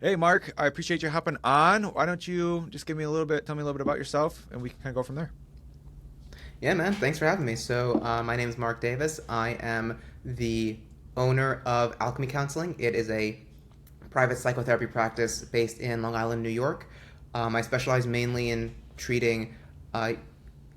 Hey, Mark, I appreciate you hopping on. Why don't you just give me a little bit, tell me a little bit about yourself, and we can kind of go from there. Yeah, man. Thanks for having me. My name is Marc Davis. I am the owner of Alchemy Counseling. It is a private psychotherapy practice based in Long Island, New York. I specialize mainly in treating uh,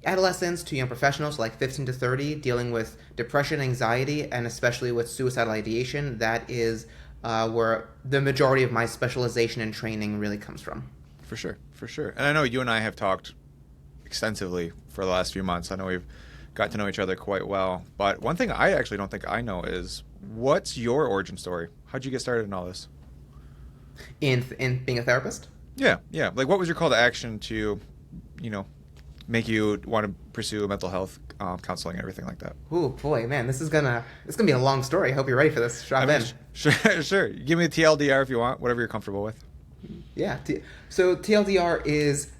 adolescents to young professionals, like 15 to 30, dealing with depression, anxiety, and especially with suicidal ideation. That is where the majority of my specialization and training really comes from. For sure, for sure. And I know you and I have talked extensively for the last few months. I know we've got to know each other quite well. But one thing I actually don't think I know is what's your origin story? How'd you get started in all this? In being a therapist. Yeah, yeah. Like, what was your call to action to, you know, make you want to pursue mental health counseling and everything like that? Oh boy, man, this is gonna be a long story. I hope you're ready for this. I Strap mean, in. sure, sure. Give me a TLDR if you want, whatever you're comfortable with. Yeah. So TLDR is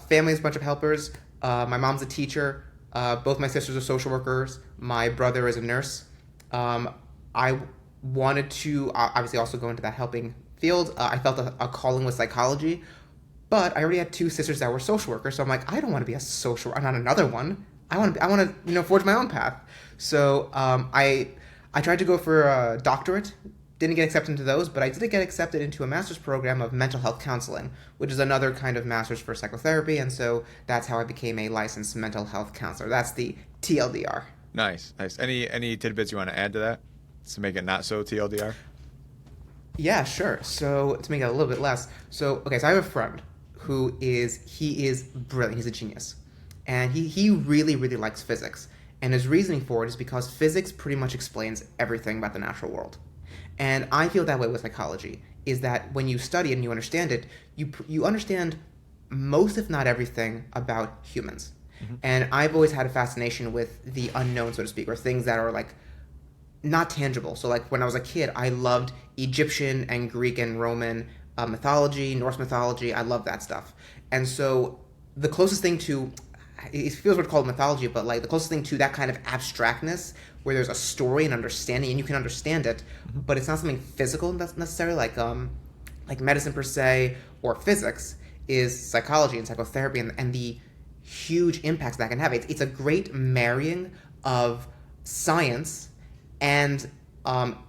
family is a bunch of helpers. My mom's a teacher. Both my sisters are social workers. My brother is a nurse. I wanted to obviously also go into that helping field. I felt a calling with psychology, but I already had two sisters that were social workers, so I'm like, I don't want to be a social. I'm not another one. I want to forge my own path. So I tried to go for a doctorate. Didn't get accepted into those, but I did get accepted into a master's program of mental health counseling, which is another kind of master's for psychotherapy, and so that's how I became a licensed mental health counselor. That's the TLDR. Nice, nice. Any tidbits you want to add to that to make it not so TLDR? Yeah, sure. So to make it a little bit less, so I have a friend he is brilliant. He's a genius, and he really likes physics. And his reasoning for it is because physics pretty much explains everything about the natural world. And I feel that way with psychology. Is that when you study it and you understand it, you understand most, if not everything, about humans. Hmm. And I've always had a fascination with the unknown, so to speak, or things that are like not tangible. So like when I was a kid, I loved Egyptian and Greek and Roman mythology, Norse mythology. I love that stuff. And so the closest thing to it feels weird to call it mythology, but like the closest thing to that kind of abstractness where there's a story and understanding and you can understand it, Hmm. but it's not something physical necessarily like medicine per se or physics is psychology and psychotherapy and the huge impacts that can have. It's a great marrying of science and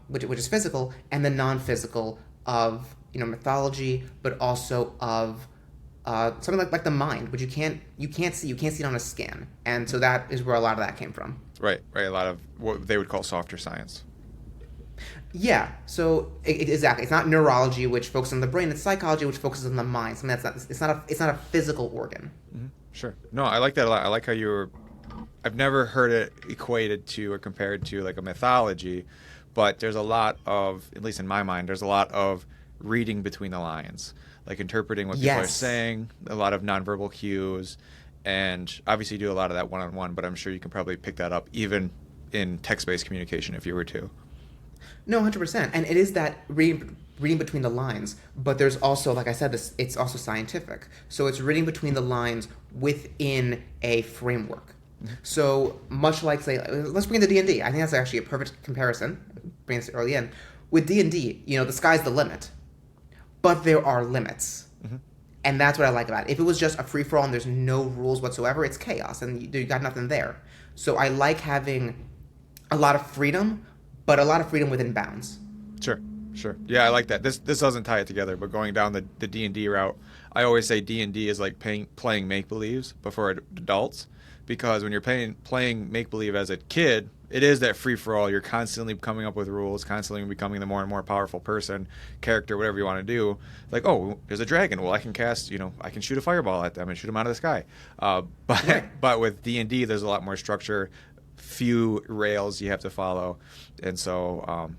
which is physical and the non-physical of mythology, but also of something like the mind, which you can't see it on a scan, and so that is where a lot of that came from. Right, right. A lot of what they would call softer science. Yeah, so exactly, it's not neurology, which focuses on the brain. It's psychology, which focuses on the mind. Something that's not it's not a physical organ. Hmm. Sure. No, I like that a lot. I like how you were. I've never heard it equated to or compared to like a mythology, but there's a lot of, at least in my mind, there's a lot of reading between the lines, like interpreting what people are Yes. saying, a lot of nonverbal cues, and obviously you do a lot of that one on one, but I'm sure you can probably pick that up even in text based communication if you were to. No, 100%. And it is that reading between the lines, but there's also, like I said, this it's also scientific. So it's reading between the lines within a framework. So much like say, let's bring in the D&D. I think that's actually a perfect comparison. Bring this early in with D&D. The sky's the limit, but there are limits. Hmm. And that's what I like about it. If it was just a free for all and there's no rules whatsoever, it's chaos and you got nothing there. So I like having a lot of freedom, but a lot of freedom within bounds. Sure, sure. Yeah, I like that. This doesn't tie it together, but going down the D&D route, I always say D&D is like playing make believes, but for adults, because when you're playing make believe as a kid, it is that free for all. You're constantly coming up with rules, constantly becoming the more and more powerful person, character, whatever you want to do. Like, oh, there's a dragon. Well, I can cast, I can shoot a fireball at them and shoot them out of the sky. But Right. but with D&D, there's a lot more structure, few rails you have to follow, and so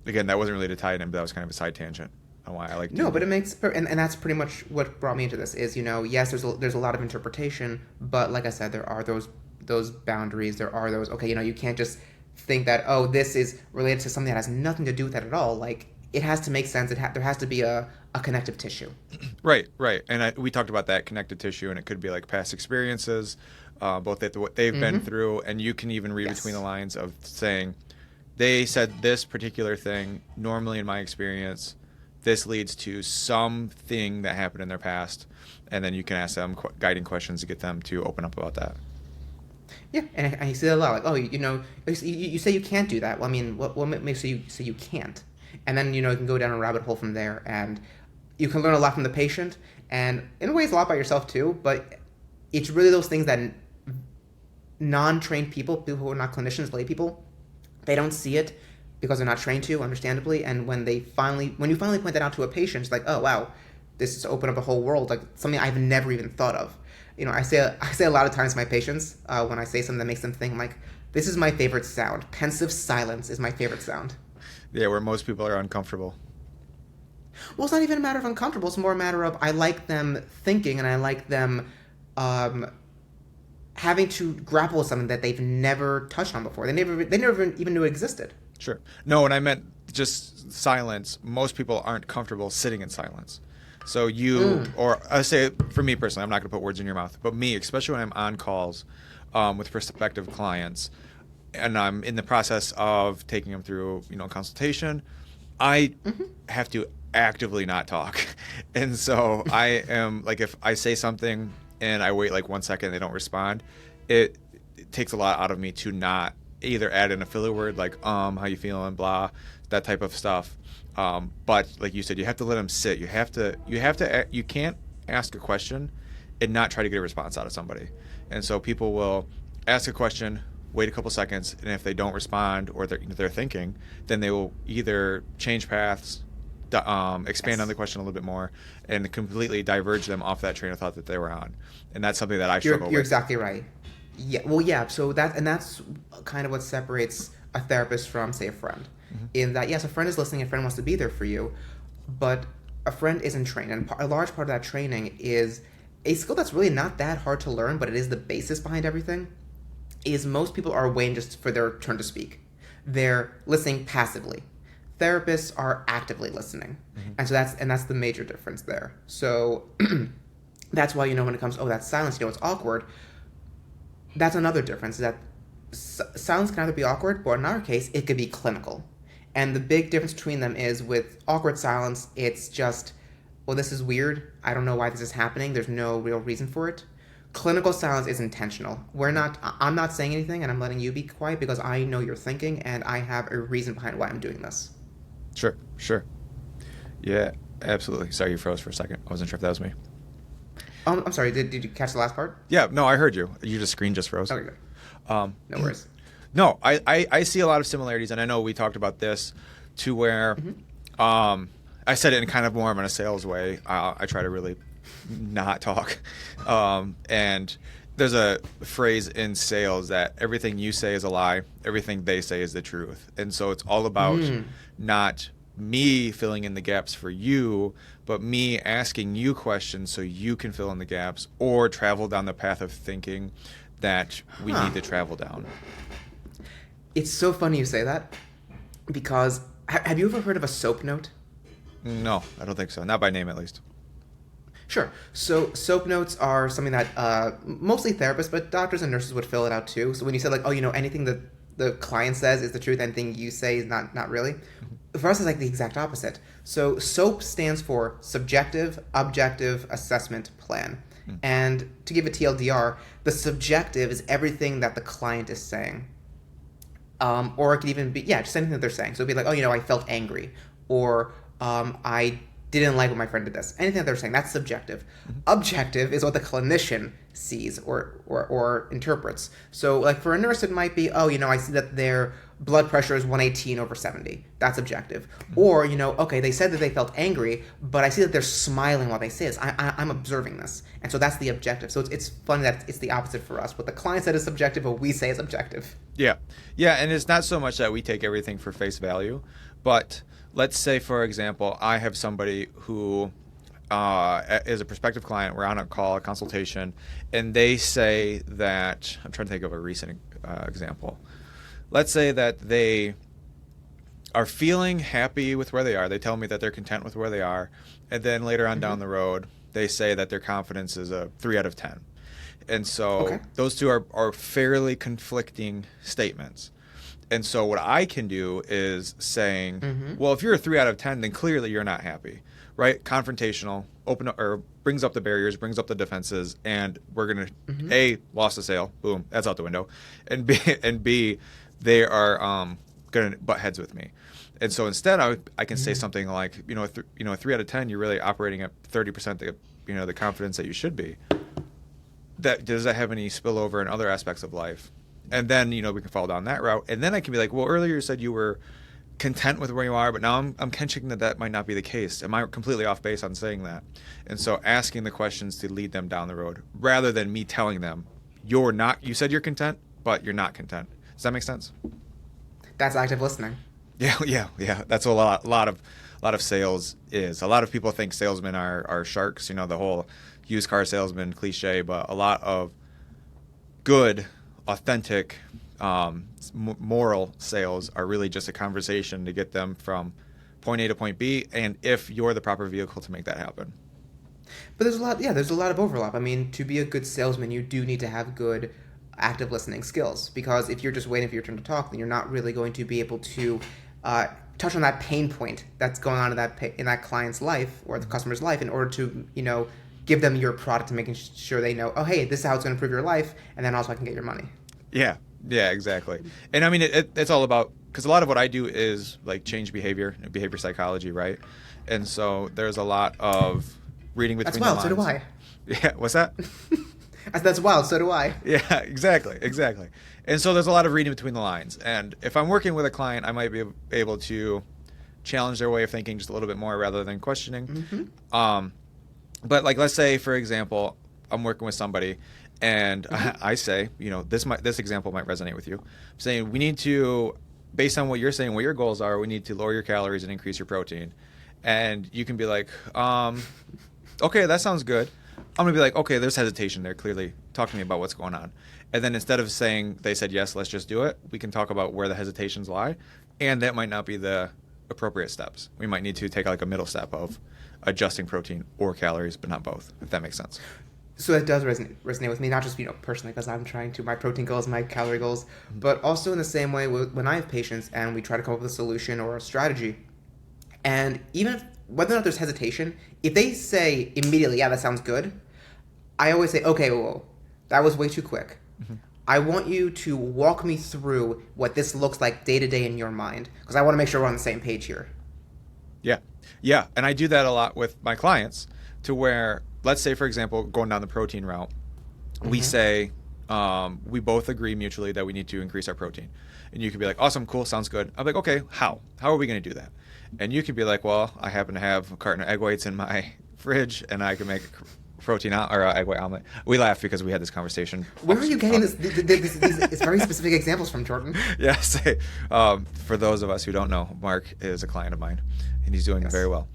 again, that wasn't really to tie it in, but that was kind of a side tangent on why I like No, but D&D. it and that's pretty much what brought me into this is, yes, there's a lot of interpretation, but like I said, there are those boundaries. There are those, okay, you can't just think that, oh, this is related to something that has nothing to do with that at all. Like, it has to make sense. There has to be a connective tissue. Right, right. And we talked about that connected tissue, and it could be like past experiences, both that what they've been Mm-hmm. through, and you can even read between the Yes. lines of saying, they said this particular thing. Normally, in my experience, this leads to something that happened in their past, and then you can ask them guiding questions to get them to open up about that. Yeah, and you see that a lot. Like, oh, you say you can't do that. Well, I mean, what makes you say you can't? And then you can go down a rabbit hole from there, and you can learn a lot from the patient, and in ways a lot about yourself too. But it's really those things that non-trained people who are not clinicians, lay people, they don't see it because they're not trained to, understandably. And when you finally point that out to a patient, it's like, oh wow, this has opened up a whole world, like something I've never even thought of. I say a lot of times to my patients when I say something that makes them think, I'm like, this is my favorite sound. Pensive silence is my favorite sound. Yeah, where most people are uncomfortable. Well, it's not even a matter of uncomfortable. It's more a matter of I like them thinking, and I like them having to grapple with something that they've never touched on before. They never even knew it existed. Sure. No, when I meant just silence, most people aren't comfortable sitting in silence. So or I say for me personally, I'm not going to put words in your mouth, but me, especially when I'm on calls with prospective clients, and I'm in the process of taking them through, consultation, I have to actively not talk. And so I am like, if I say something and I wait like 1 second, they don't respond, it takes a lot out of me to not either add in a filler word like, how you feeling, blah, that type of stuff. But like you said, you have to let them sit. You can't ask a question and not try to get a response out of somebody. And so people will ask a question, wait a couple seconds, and if they don't respond or they're thinking, then they will either change paths, expand on the question a little bit more, and completely diverge them off that train of thought that they were on. And that's something that I struggle with. You're exactly right. Yeah. Well, yeah. So that's kind of what separates a therapist from, say, a friend. In that, yes, a friend is listening, a friend wants to be there for you, but a friend isn't trained. And a large part of that training is a skill that's really not that hard to learn, but it is the basis behind everything, is most people are waiting just for their turn to speak. They're listening passively. Therapists are actively listening. And so that's the major difference there. So that's why, when it comes, that's silence, it's awkward. That's another difference, is that silence can either be awkward, or in our case, it could be clinical. And the big difference between them is with awkward silence, it's just, well, this is weird. I don't know why this is happening. There's no real reason for it. Clinical silence is intentional. I'm not saying anything, and I'm letting you be quiet because I know you're thinking, and I have a reason behind why I'm doing this. Sure. Yeah, absolutely. Sorry, you froze for a second. I wasn't sure if that was me. I'm sorry, did you catch the last part? Yeah, no, I heard you. Your screen just froze. Okay, good. No worries. No, I see a lot of similarities, and I know we talked about this to where I said it in kind of more of a sales way. I try to really not talk. And there's a phrase in sales that everything you say is a lie, everything they say is the truth. And so it's all about not me filling in the gaps for you, but me asking you questions so you can fill in the gaps or travel down the path of thinking that we need to travel down. It's so funny you say that, because have you ever heard of a SOAP note? No, I don't think so. Not by name, at least. Sure. So SOAP notes are something that mostly therapists, but doctors and nurses would fill it out too. So when you say like, anything that the client says is the truth, anything you say is not really. For us, it's like the exact opposite. So SOAP stands for Subjective Objective Assessment Plan. And to give a TLDR, the subjective is everything that the client is saying. Or it could even be, just anything that they're saying. So it'd be like, I felt angry. Or I didn't like when my friend did this. Anything that they're saying, that's subjective. Objective is what the clinician sees or interprets. So like for a nurse, it might be, I see that their blood pressure is 118/70. That's objective. Or, okay, they said that they felt angry, but I see that they're smiling while they say this. I'm observing this. And so that's the objective. So it's funny that it's the opposite for us. What the client said is subjective, what we say is objective. Yeah, and it's not so much that we take everything for face value, but let's say, for example, I have somebody who is a prospective client. We're on a call, a consultation, and they say that, I'm trying to think of a recent example. Let's say that they are feeling happy with where they are. They tell me that they're content with where they are. And then later on down the road, they say that their confidence is a 3 out of 10. And so those two are fairly conflicting statements. And so what I can do is saying, Mm-hmm. well, if you're a 3 out of 10, then clearly you're not happy, right? Confrontational, open up, or brings up the barriers, brings up the defenses, and we're gonna Mm-hmm. A, lost a sale, boom, that's out the window, and B, they are gonna butt heads with me. And so instead, I can say Mm-hmm. something like, a 3 out of 10, you're really operating at 30% the confidence that you should be. Does that have any spillover in other aspects of life? And then we can follow down that route. And then I can be like, well, earlier you said you were content with where you are, but now I'm catching that might not be the case. Am I completely off base on saying that? And so asking the questions to lead them down the road, rather than me telling them, you're not. You said you're content, but you're not content. Does that make sense? That's active listening. Yeah. That's what a lot of sales is. A lot of people think salesmen are sharks. The whole used car salesman cliche, but a lot of good, authentic, moral sales are really just a conversation to get them from point A to point B, and if you're the proper vehicle to make that happen. But there's a lot of overlap. I mean, to be a good salesman, you do need to have good active listening skills, because if you're just waiting for your turn to talk, then you're not really going to be able to touch on that pain point that's going on in that client's life or the customer's life, in order to give them your product and making sure they know, oh, hey, this is how it's going to improve your life, and then also I can get your money. Yeah, exactly. And I mean, it's all about, because a lot of what I do is like change behavior psychology, right? And so there's a lot of reading between That's wild. the lines. So do I. Yeah, what's that? That's wild. So do I. Yeah, exactly. And so there's a lot of reading between the lines. And if I'm working with a client, I might be able to challenge their way of thinking just a little bit more rather than questioning. Mm-hmm. But like, let's say, for example, I'm working with somebody, and Mm-hmm. I say, this example might resonate with you. I'm saying we need to, based on what you're saying, what your goals are, we need to lower your calories and increase your protein. And you can be like, okay, that sounds good. I'm going to be like, okay, there's hesitation there. Clearly, talk to me about what's going on. And then instead of saying they said yes, let's just do it, we can talk about where the hesitations lie. And that might not be the appropriate steps. We might need to take like a middle step of adjusting protein or calories, but not both, if that makes sense. So that does resonate with me, not just personally, because I'm trying to my protein goals, my calorie goals, but also in the same way when I have patients and we try to come up with a solution or a strategy, and even whether or not there's hesitation, if they say immediately, yeah, that sounds good, I always say, okay, whoa, that was way too quick. Mm-hmm. I want you to walk me through what this looks like day to day in your mind, because I want to make sure we're on the same page here. Yeah. And I do that a lot with my clients, to where, let's say, for example, going down the protein route, we say, we both agree mutually that we need to increase our protein. And you could be like, awesome, cool, sounds good. I'm like, okay, how? How are we going to do that? And you could be like, well, I happen to have a carton of egg whites in my fridge, and I can make a protein or egg white omelet. We laugh because we had this conversation. Where are you getting these it's very specific examples from, Jordan? Yeah, for those of us who don't know, Mark is a client of mine, and he's doing very well.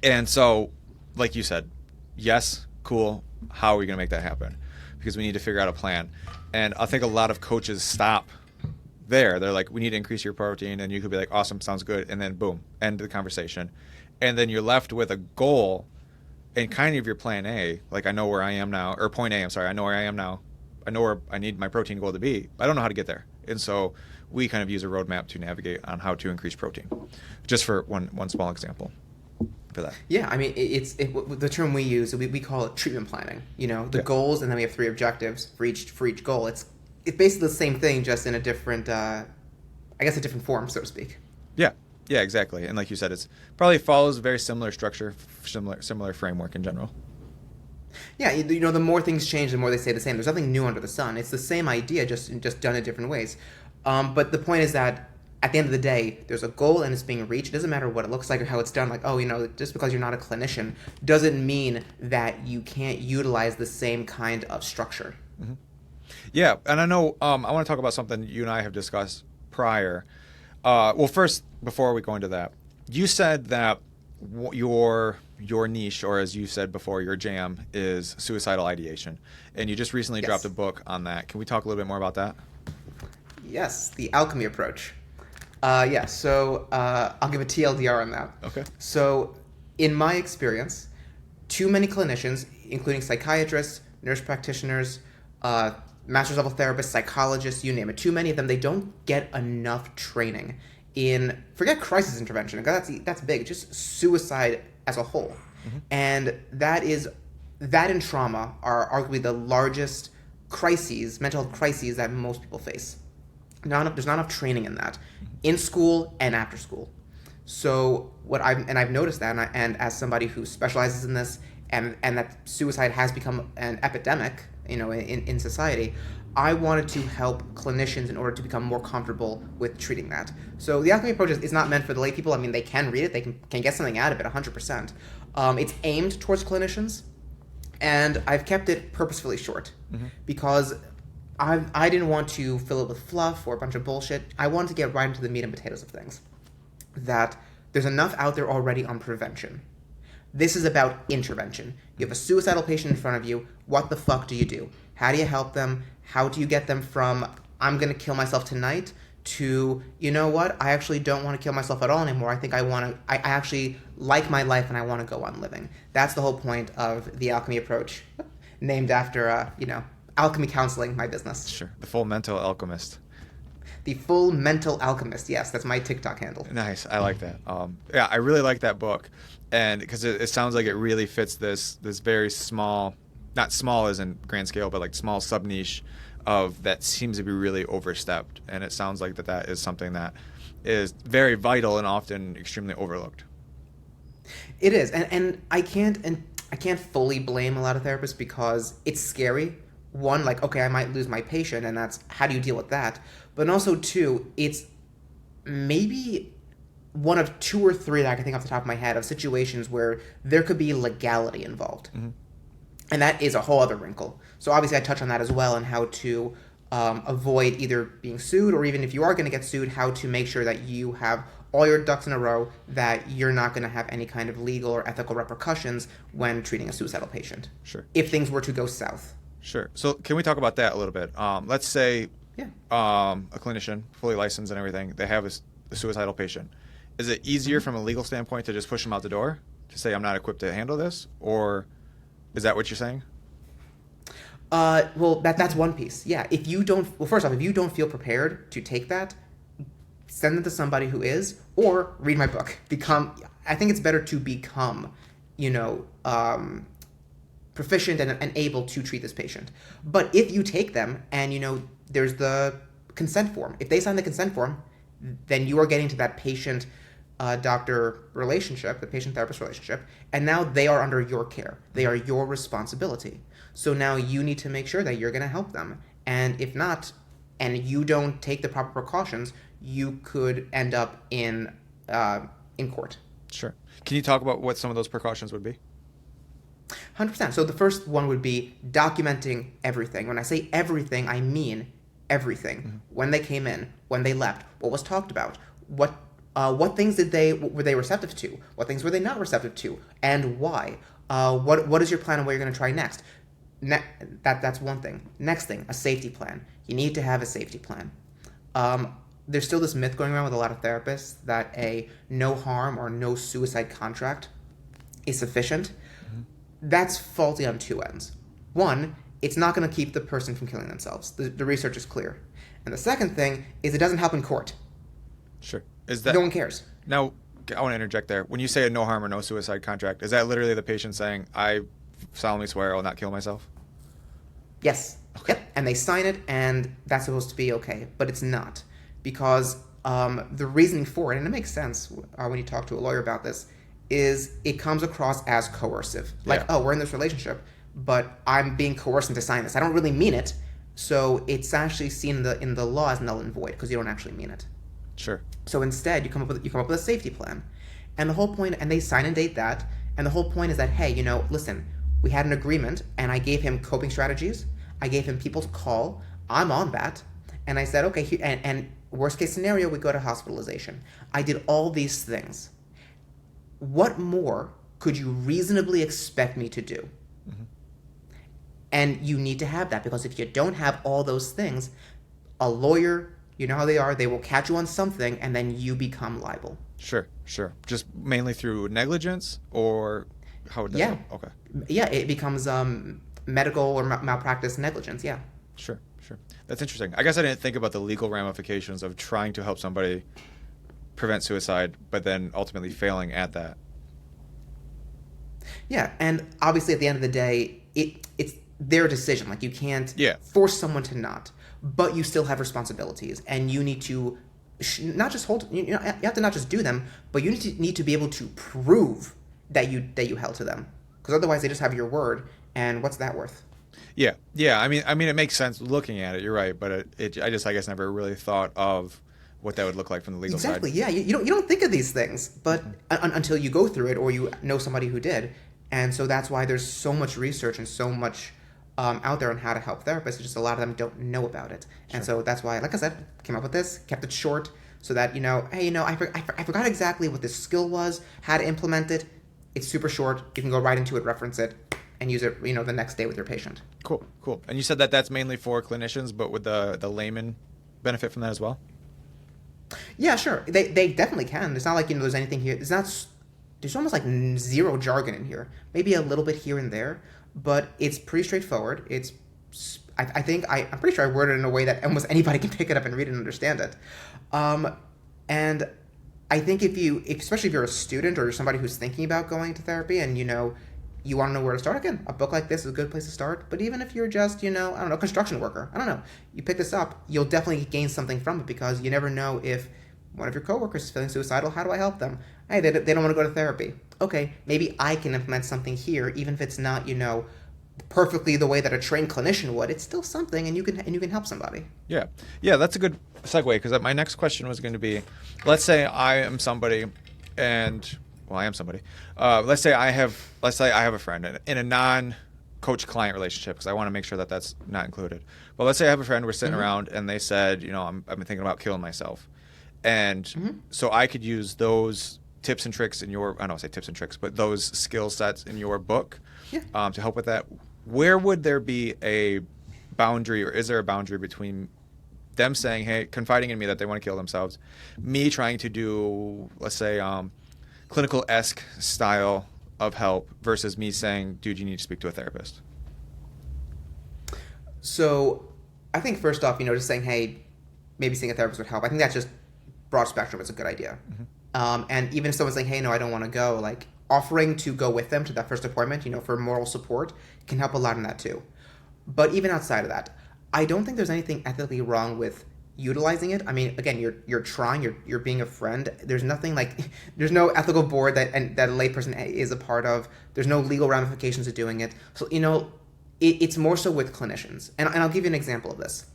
And so, like you said, yes, cool, how are we going to make that happen? Because we need to figure out a plan. And I think a lot of coaches stop there. They're like, we need to increase your protein, and you could be like, awesome, sounds good, and then boom, end the conversation. And then you're left with a goal and kind of your plan A, like, I know where I am now, or point A, I'm sorry, I know where I am now. I know where I need my protein goal to be. I don't know how to get there. And so we kind of use a roadmap to navigate on how to increase protein. Just for one small example for that. Yeah, I mean, the term we use, we call it treatment planning. Goals, and then we have 3 objectives for each goal. It's basically the same thing, just in a different, a different form, so to speak. Yeah, exactly. And like you said, it's probably follows a very similar structure, similar framework in general. Yeah, the more things change, the more they stay the same. There's nothing new under the sun. It's the same idea, just done in different ways. But the point is that at the end of the day, there's a goal and it's being reached. It doesn't matter what it looks like or how it's done. Like, just because you're not a clinician doesn't mean that you can't utilize the same kind of structure. Mm-hmm. Yeah, and I know I want to talk about something you and I have discussed prior. Well, first, before we go into that, you said that your niche, or as you said before, your jam is suicidal ideation, and you just recently dropped a book on that. Can we talk a little bit more about that? Yes, the Alchemy Approach. So I'll give a TLDR on that. Okay. So, in my experience, too many clinicians, including psychiatrists, nurse practitioners, master's level therapists, psychologists, you name it. Too many of them, they don't get enough training in, forget crisis intervention, because that's big, just suicide as a whole. And that and trauma are arguably the largest crises, mental health crises that most people face. There's not enough training in that, in school and after school. So I've noticed that, and as somebody who specializes in this, and that suicide has become an epidemic, in society, I wanted to help clinicians in order to become more comfortable with treating that. So the Alchemy Approach is not meant for the lay people. I mean, they can read it, they can get something out of it, 100%. It's aimed towards clinicians, and I've kept it purposefully short because I didn't want to fill it with fluff or a bunch of bullshit. I wanted to get right into the meat and potatoes of things. That there's enough out there already on prevention. This is about intervention. You have a suicidal patient in front of you. What the fuck do you do? How do you help them? How do you get them from, I'm going to kill myself tonight, to, you know what, I actually don't want to kill myself at all anymore. I think I actually like my life and I want to go on living. That's the whole point of the Alchemy Approach, named after, alchemy counseling, my business. Sure. The Full Mental Alchemist. The Full Mental Alchemist. Yes, that's my TikTok handle. Nice. I like that. Yeah, I really like that book. And because it sounds like it really fits this very small, not small as in grand scale, but like small sub niche of that seems to be really overstepped. And it sounds like that is something that is very vital and often extremely overlooked. It is. And I can't fully blame a lot of therapists because it's scary. One, like, okay, I might lose my patient, and that's, how do you deal with that? But also, two, it's maybe one of two or three that I can think off the top of my head of situations where there could be legality involved. And that is a whole other wrinkle. So obviously I touch on that as well, and how to avoid either being sued, or even if you are going to get sued, how to make sure that you have all your ducks in a row, that you're not going to have any kind of legal or ethical repercussions when treating a suicidal patient. Sure. If things were to go south. Sure. So can we talk about that a little bit? Let's say a clinician, fully licensed and everything, they have a suicidal patient. Is it easier from a legal standpoint to just push them out the door, to say I'm not equipped to handle this? Or is that what you're saying? Well, that's one piece. Yeah. First off, if you don't feel prepared to take that, send it to somebody who is, or read my book. I think it's better to become, proficient and able to treat this patient. But if you take them and, there's the consent form. If they sign the consent form, then you are getting to that patient doctor relationship, the patient-therapist relationship, and now they are under your care. They are your responsibility. So now you need to make sure that you're going to help them. And if not, and you don't take the proper precautions, you could end up in court. Sure. Can you talk about what some of those precautions would be? 100%. So the first one would be documenting everything. When I say everything, I mean everything. When they came in, when they left, what was talked about, what things were they receptive to, what things were they not receptive to, and why. What is your plan and what you're going to try next? That's one thing. Next thing, a safety plan. You need to have a safety plan. There's still this myth going around with a lot of therapists that a no harm or no suicide contract is sufficient. That's faulty on two ends. One, it's not going to keep the person from killing themselves. The research is clear. And the second thing is it doesn't help in court. Sure. Is that no one cares? Now, I want to interject there. When you say a no harm or no suicide contract, is that literally the patient saying, I solemnly swear I will not kill myself? Yes. Okay. Yep. And they sign it, and that's supposed to be okay. But it's not. Because the reasoning for it, and it makes sense when you talk to a lawyer about this, is it comes across as coercive. Like, oh, we're in this relationship, but I'm being coerced into signing this. I don't really mean it. So it's actually seen in the law as null and void because you don't actually mean it. Sure. So instead, you come up with a safety plan. And the whole point, and they sign and date that, and the whole point is that, hey, listen, we had an agreement, and I gave him coping strategies. I gave him people to call. I'm on that. And I said, okay, and worst case scenario, we go to hospitalization. I did all these things. What more could you reasonably expect me to do? And you need to have that, because if you don't have all those things, a lawyer, you know how they are, they will catch you on something, and then you become liable. Sure. Just mainly through negligence, or how would that go? Okay. Yeah, it becomes medical or malpractice negligence, yeah. Sure. Sure. That's interesting. I guess I didn't think about the legal ramifications of trying to help somebody prevent suicide, but then ultimately failing at that. Yeah, and obviously at the end of the day, it's their decision. Like you can't Yeah. force someone to not, but you still have responsibilities, and you need to not just hold. You have to not just do them, but you need to be able to prove that you held to them, because otherwise they just have your word, and what's that worth? Yeah. Yeah. I mean, it makes sense looking at it. You're right, but I just, I guess, never really thought of what that would look like from the legal Exactly. side. Yeah. You don't think of these things, but until you go through it or you know somebody who did, and so that's why there's so much research and so much out there on how to help therapists. It's just a lot of them don't know about it, and Sure. so that's why, like I said, came up with this, kept it short, so that hey, I forgot exactly what this skill was, how to implement it. It's super short. You can go right into it, reference it, and use it. The next day with your patient. Cool. Cool. And you said that that's mainly for clinicians, but would the layman benefit from that as well? Yeah, sure. They definitely can. It's not like there's anything here. There's almost like zero jargon in here. Maybe a little bit here and there, but it's pretty straightforward. I'm pretty sure I worded it in a way that almost anybody can pick it up and read it and understand it. And I think especially if you're a student or you're somebody who's thinking about going to therapy and you want to know where to start, again, a book like this is a good place to start. But even if you're just, I don't know, construction worker, I don't know, you pick this up, you'll definitely gain something from it, because you never know if one of your coworkers is feeling suicidal. How do I help them? Hey, they don't want to go to therapy. Okay, maybe I can implement something here, even if it's not, perfectly the way that a trained clinician would. It's still something, and you can help somebody. Yeah. Yeah, that's a good segue, because my next question was going to be, let's say I am somebody and well, I am somebody. Let's say I have a friend in a non-coach client relationship, because I want to make sure that that's not included. But let's say I have a friend, we're sitting around, and they said, I've been thinking about killing myself. And so I could use those tips and tricks I don't say tips and tricks, but those skill sets in your book to help with that. Where would there be a boundary, or is there a boundary between them saying, hey, confiding in me that they want to kill themselves, me trying to do, let's say, clinical-esque style of help, versus me saying, dude, you need to speak to a therapist? So I think first off, just saying, hey, maybe seeing a therapist would help. I think that's just broad spectrum is a good idea. And even if someone's saying, hey, no, I don't want to go, like offering to go with them to that first appointment, for moral support can help a lot in that too. But even outside of that, I don't think there's anything ethically wrong with utilizing it. I mean, again, you're trying, you're being a friend. There's nothing there's no ethical board that a layperson is a part of. There's no legal ramifications of doing it. So, it's more so with clinicians. And I'll give you an example of this.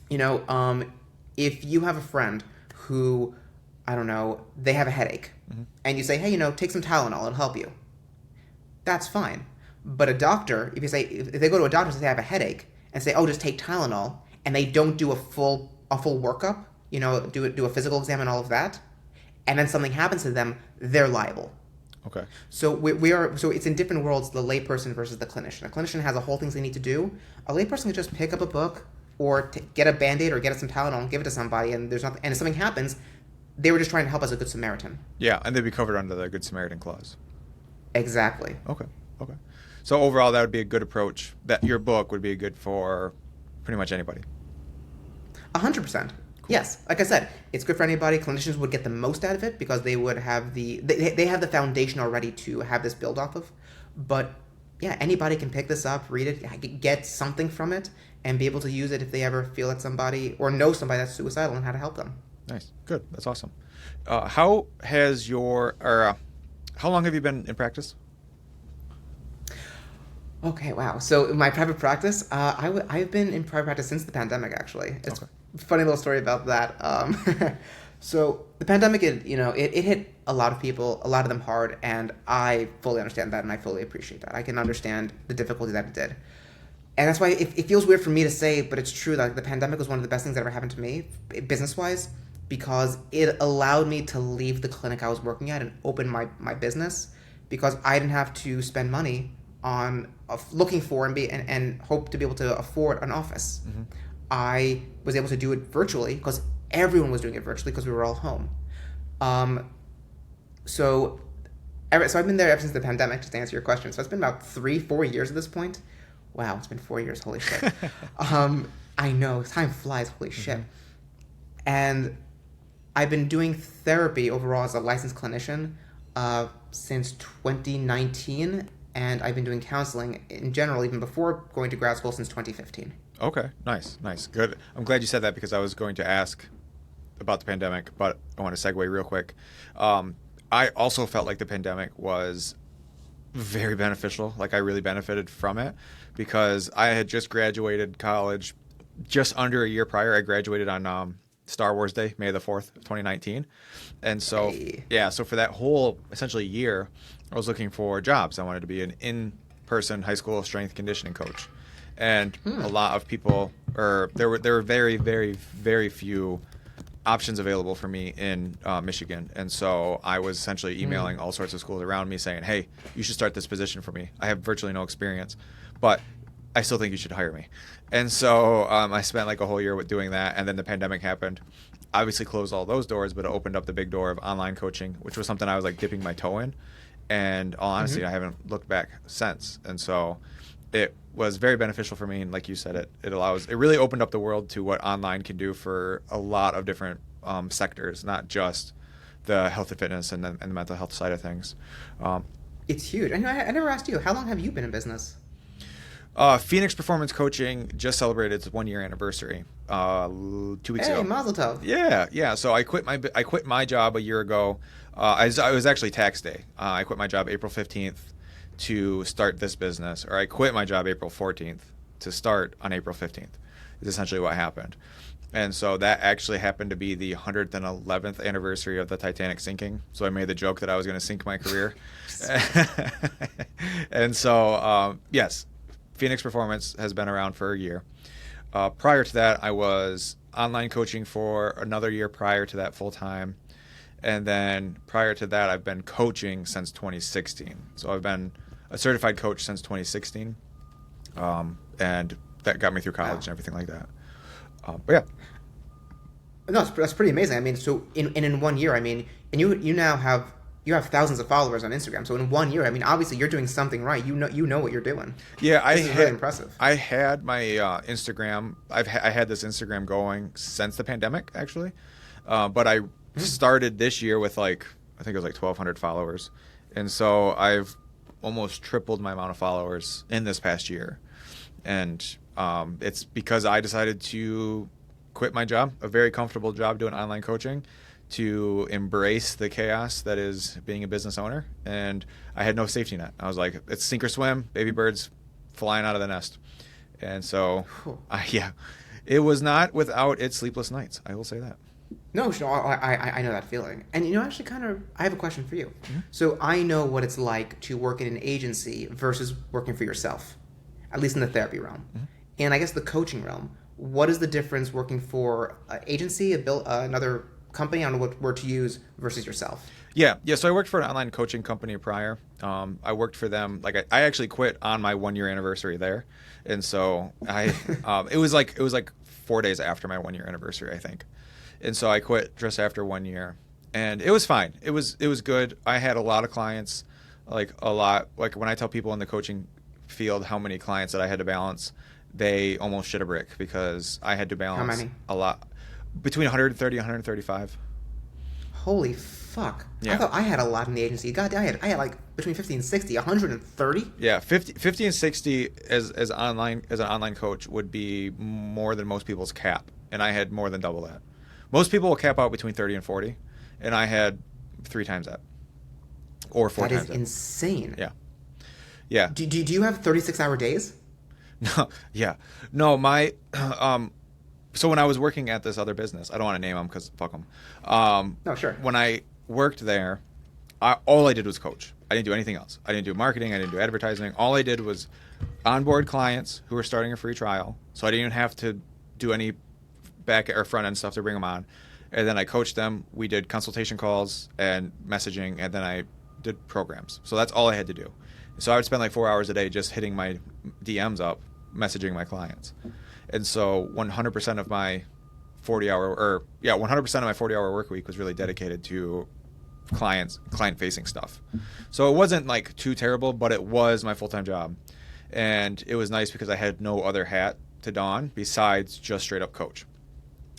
If you have a friend who, I don't know, they have a headache, and you say, hey, take some Tylenol, it'll help you. That's fine. But a doctor, if they go to a doctor and say they have a headache, and say, oh, just take Tylenol, and they don't do a full workup, do a physical exam and all of that, and then something happens to them, they're liable. Okay. So so it's in different worlds, the layperson versus the clinician. A clinician has a whole things they need to do. A layperson can just pick up a book or get a Band-Aid or get some Tylenol and give it to somebody, and and if something happens, they were just trying to help as a good Samaritan. Yeah, and they'd be covered under the Good Samaritan clause. Exactly. Okay. So overall, that would be a good approach. That your book would be good for pretty much anybody. 100%. Yes, like I said, it's good for anybody. Clinicians would get the most out of it because they would have they have the foundation already to have this build off of. But yeah, anybody can pick this up, read it, get something from it, and be able to use it if they ever feel that somebody or know somebody that's suicidal and how to help them. Nice, good, that's awesome. How long have you been in practice? Okay, wow. So my private practice, I've been in private practice since the pandemic. Actually, it's a funny little story about that. So the pandemic, it hit a lot of people, a lot of them hard, and I fully understand that, and I fully appreciate that. I can understand the difficulty that it did, and that's why it feels weird for me to say, but it's true that the pandemic was one of the best things that ever happened to me, business-wise, because it allowed me to leave the clinic I was working at and open my business, because I didn't have to spend money on looking for and hope to be able to afford an office. I was able to do it virtually because everyone was doing it virtually because we were all home. So I've been there ever since the pandemic, just to answer your question. So it's been about 3-4 years at this point. Wow, it's been 4 years. Holy shit. I know, time flies, holy shit. And I've been doing therapy overall as a licensed clinician since 2019, and I've been doing counseling in general even before going to grad school since 2015. Okay, nice, nice, good. I'm glad you said that because I was going to ask about the pandemic, but I want to segue real quick. I also felt like the pandemic was very beneficial. Like I really benefited from it because I had just graduated college just under a year prior. I graduated on Star Wars Day, May the 4th, 2019. And so, Hey. yeah, so for that whole essentially year, I was looking for jobs. I wanted to be an in-person high school strength conditioning coach. And a lot of people, or there were very, very, very few options available for me in Michigan. And so I was essentially emailing all sorts of schools around me saying, hey, you should start this position for me. I have virtually no experience, but I still think you should hire me. And so I spent like a whole year with doing that. And then the pandemic happened. Obviously closed all those doors, but it opened up the big door of online coaching, which was something I was like dipping my toe in. And all honesty, I haven't looked back since. And so it was very beneficial for me. And like you said, it really opened up the world to what online can do for a lot of different sectors, not just the health and fitness and the mental health side of things. It's huge. I never asked you, how long have you been in business? Phoenix Performance Coaching just celebrated its 1 year anniversary 2 weeks Hey, ago. Mazel Tov. Yeah. So I quit my job a year ago. I was actually tax day. I quit my job April 15th to start this business, or I quit my job April 14th to start on April 15th. Is essentially what happened. And so that actually happened to be the 111th anniversary of the Titanic sinking. So I made the joke that I was going to sink my career. And so, yes, Phoenix Performance has been around for a year. Prior to that, I was online coaching for another year prior to that full time. And then prior to that, I've been coaching since 2016. So I've been a certified coach since 2016. And that got me through college and everything like that. But yeah. No, that's pretty amazing. I mean, so in 1 year, I mean, and you now have thousands of followers on Instagram. So in 1 year, I mean, obviously you're doing something right. You know what you're doing. Yeah, This is really impressive. I had my Instagram. I had this Instagram going since the pandemic, actually. But I started this year with I think it was like 1,200 followers, and so I've almost tripled my amount of followers in this past year, and it's because I decided to quit my job, a very comfortable job doing online coaching, to embrace the chaos that is being a business owner. And I had no safety net. I was like, it's sink or swim, baby birds flying out of the nest. And so, yeah, it was not without its sleepless nights. I will say that. No, I know that feeling. And actually, I have a question for you. So I know what it's like to work in an agency versus working for yourself, at least in the therapy realm. And I guess the coaching realm. What is the difference working for an agency, another company, I don't know what word to use, versus yourself? Yeah. So I worked for an online coaching company prior. I worked for them. I actually quit on my 1 year anniversary there, and so it was like 4 days after my 1 year anniversary, I think. And so I quit just after 1 year, and it was fine. It was good. I had a lot of clients, like when I tell people in the coaching field how many clients that I had to balance, they almost shit a brick because I had to balance How many? a lot, between 130 and 135. Holy fuck. Yeah. I thought I had a lot in the agency. God, I had like between 50 and 60, 130? Yeah, 50 and 60 as an online coach would be more than most people's cap, and I had more than double that. Most people will cap out between 30 and 40, and I had 3 times that, or 4 That times is that. insane. Yeah. Do you have 36-hour days? No. Yeah. No. My so when I was working at this other business, I don't want to name them because fuck them. No, sure. When I worked there, all I did was coach. I didn't do anything else. I didn't do marketing. I didn't do advertising. All I did was onboard clients who were starting a free trial. So I didn't even have to do any back or front end stuff to bring them on. And then I coached them. We did consultation calls and messaging, and then I did programs. So that's all I had to do. So I would spend like 4 hours a day just hitting my DMs up, messaging my clients. And so 100% of my 100% of my 40-hour work week was really dedicated to client-facing stuff. So it wasn't like too terrible, but it was my full-time job. And it was nice because I had no other hat to Dawn besides just straight up coach.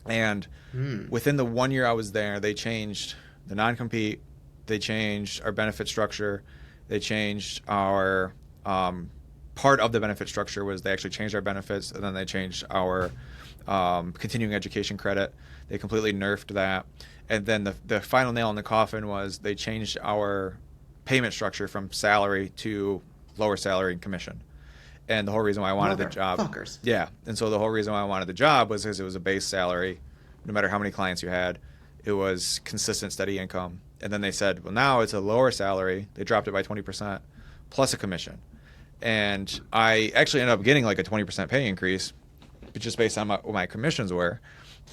And within the 1 year I was there, they changed the non-compete, they changed our benefit structure, they changed our part of the benefit structure was they actually changed our benefits, and then they changed our continuing education credit. They completely nerfed that. And then the final nail in the coffin was they changed our payment structure from salary to lower salary and commission. And the whole reason why I wanted the job, fuckers. yeah. And so the whole reason why I wanted the job was because it was a base salary, no matter how many clients you had, it was consistent, steady income. And then they said, well, now it's a lower salary. They dropped it by 20% plus a commission. And I actually ended up getting like a 20% pay increase, just based on what my commissions were.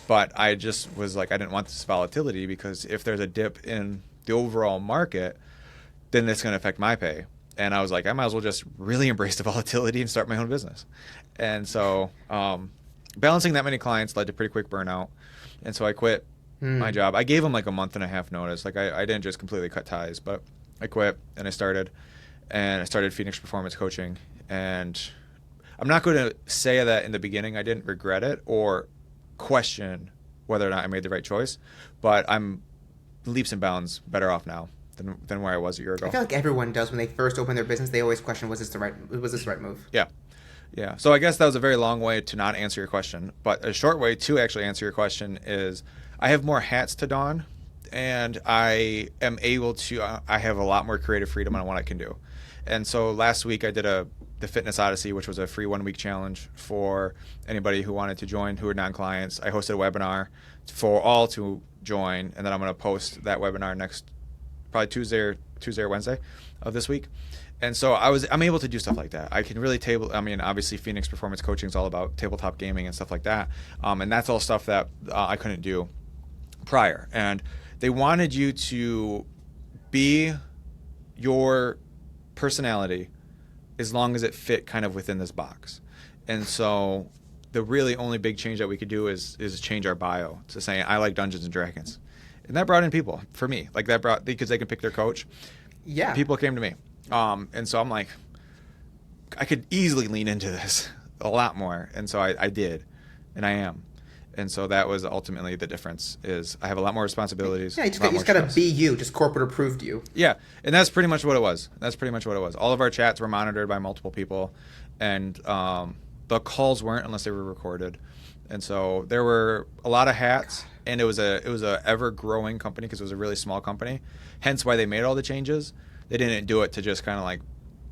But I just was like, I didn't want this volatility, because if there's a dip in the overall market, then it's going to affect my pay. And I was like, I might as well just really embrace the volatility and start my own business. And so balancing that many clients led to pretty quick burnout. And so I quit my job. I gave them like a month and a half notice. Like I didn't just completely cut ties, but I quit and I started Phoenix Performance Coaching. And I'm not going to say that in the beginning I didn't regret it or question whether or not I made the right choice, but I'm leaps and bounds better off now than where I was a year ago. I feel like everyone does when they first open their business. They always question, was this the right move? Yeah. So I guess that was a very long way to not answer your question, but a short way to actually answer your question is I have more hats to don, and I am able to. I have a lot more creative freedom on what I can do. And so last week I did the Fitness Odyssey, which was a free 1 week challenge for anybody who wanted to join who are non-clients. I hosted a webinar for all to join, and then I'm going to post that webinar next, probably Tuesday or Wednesday of this week. And so I'm able to do stuff like that. I can really obviously Phoenix Performance Coaching is all about tabletop gaming and stuff like that. And that's all stuff that I couldn't do prior. And they wanted you to be your personality as long as it fit kind of within this box. And so the really only big change that we could do is change our bio to saying, I like Dungeons and Dragons. And that brought in people for me. Like that brought, because they could pick their coach. Yeah. People came to me. And so I'm like, I could easily lean into this a lot more. And so I did, and I am. And so that was ultimately the difference, is I have a lot more responsibilities. Yeah, you just got to be you, just corporate approved you. Yeah, and that's pretty much what it was. All of our chats were monitored by multiple people, and the calls weren't unless they were recorded. And so there were a lot of hats, and it was a ever-growing company because it was a really small company, hence why they made all the changes. They didn't do it to just kind of like